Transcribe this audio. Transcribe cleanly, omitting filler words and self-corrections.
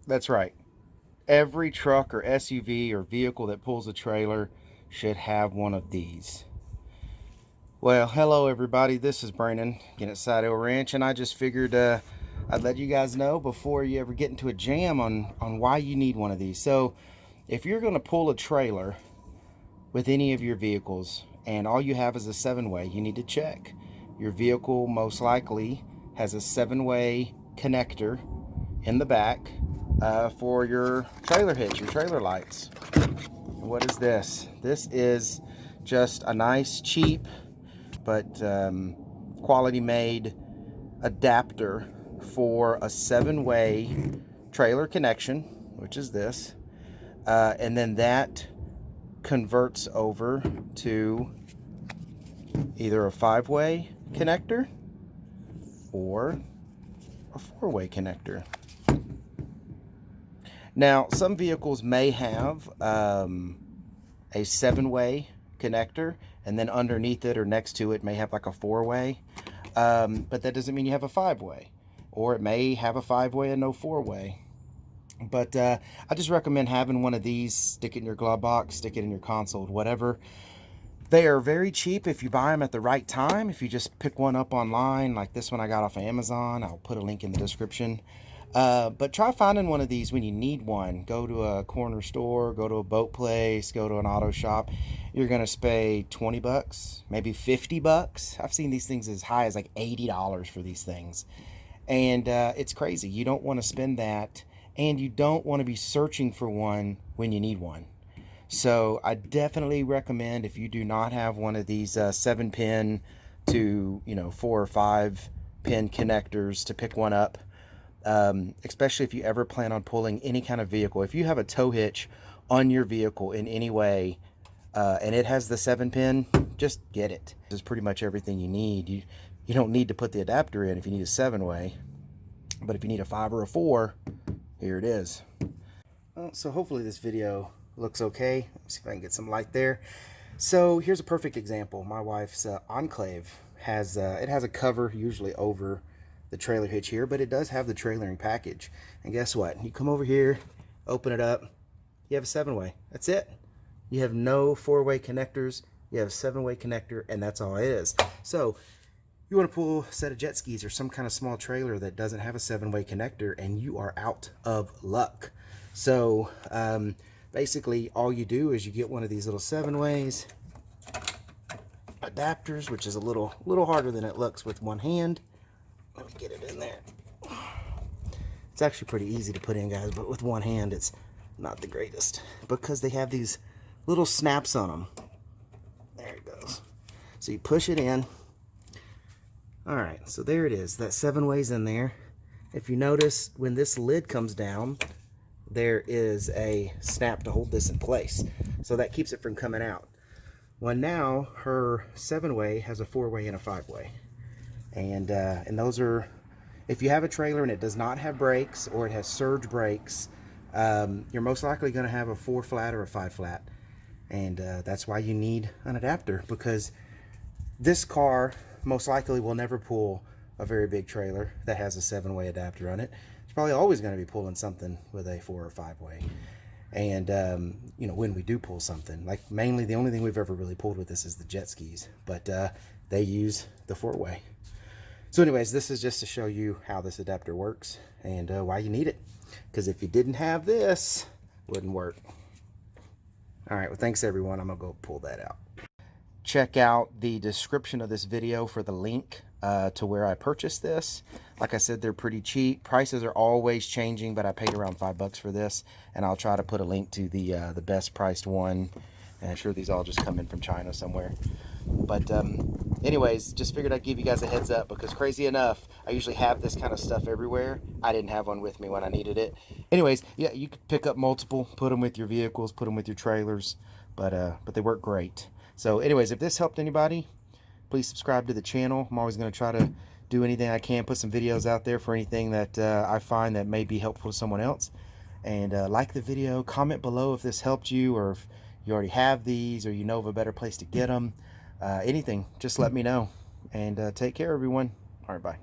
That's right. Every truck or SUV or vehicle that pulls a trailer should have one of these. Well, hello everybody. This is Brandon again at Side Ranch, and I just figured I'd let you guys know before you ever get into a jam on why you need one of these. So, if you're going to pull a trailer with any of your vehicles and all you have is a 7-way, you need to check. Your vehicle most likely has a 7-way connector in the back for your trailer hitch, your trailer lights. And what is this? This is just a nice, cheap, but quality made adapter for a 7-way trailer connection, which is this. And then that converts over to either a 5-way connector or a 4-way connector. Now, some vehicles may have a 7-way connector, and then underneath it or next to it may have like a 4-way, but that doesn't mean you have a 5-way, or it may have a 5-way and no 4-way. But I just recommend having one of these. Stick it in your glove box, stick it in your console, whatever. They are very cheap if you buy them at the right time. If you just pick one up online, like this one I got off of Amazon, I'll put a link in the description. But try finding one of these when you need one. Go to a corner store, go to a boat place, go to an auto shop. You're going to pay 20 bucks, maybe 50 bucks. I've seen these things as high as like $80 for these things. And it's crazy. You don't want to spend that, and you don't want to be searching for one when you need one. So I definitely recommend, if you do not have one of these 7-pin to 4 or 5-pin connectors, to pick one up. Especially if you ever plan on pulling any kind of vehicle. If you have a tow hitch on your vehicle in any way, and it has the 7-pin, just get it. This is pretty much everything you need. You don't need to put the adapter in if you need a 7-way, but if you need a 5 or a 4, here it is. Well, so hopefully this video looks okay. Let's see if I can get some light there. So here's a perfect example. My wife's Enclave has it has a cover usually over the trailer hitch here, but it does have the trailering package. And guess what? You come over here, open it up, you have a 7-way. That's it. You have no 4-way connectors. You have a 7-way connector, and that's all it is. So you want to pull a set of jet skis or some kind of small trailer that doesn't have a 7-way connector, and you are out of luck. So basically all you do is you get one of these little 7-ways adapters, which is a little harder than it looks with one hand. Let me get it in there. It's actually pretty easy to put in, guys, but with one hand it's not the greatest because they have these little snaps on them. There it goes. So you push it in. All right, so there it is. That 7-way's in there. If you notice, when this lid comes down, there is a snap to hold this in place. So that keeps it from coming out. Well, now her 7-way has a 4-way and a 5-way. And those are, if you have a trailer and it does not have brakes or it has surge brakes, you're most likely going to have a 4-flat or a 5-flat. And that's why you need an adapter, because this car most likely will never pull a very big trailer that has a 7-way adapter on it. It's probably always going to be pulling something with a 4 or 5-way. And when we do pull something, like mainly the only thing we've ever really pulled with this is the jet skis, but they use the 4-way. So anyways, this is just to show you how this adapter works and why you need it. Because if you didn't have this, it wouldn't work. All right, well, thanks everyone. I'm gonna go pull that out. Check out the description of this video for the link to where I purchased this. Like I said, they're pretty cheap. Prices are always changing, but I paid around $5 for this, and I'll try to put a link to the best priced one. And I'm sure these all just come in from China somewhere. But anyways, just figured I'd give you guys a heads up, because crazy enough, I usually have this kind of stuff everywhere. I didn't have one with me when I needed it. Anyways, yeah, you could pick up multiple, put them with your vehicles, put them with your trailers, but they work great. So anyways, if this helped anybody, please subscribe to the channel. I'm always going to try to do anything I can, put some videos out there for anything that I find that may be helpful to someone else. And like the video, comment below if this helped you, or if you already have these, or you know of a better place to get them. Anything, just let me know. And take care, everyone. All right, bye.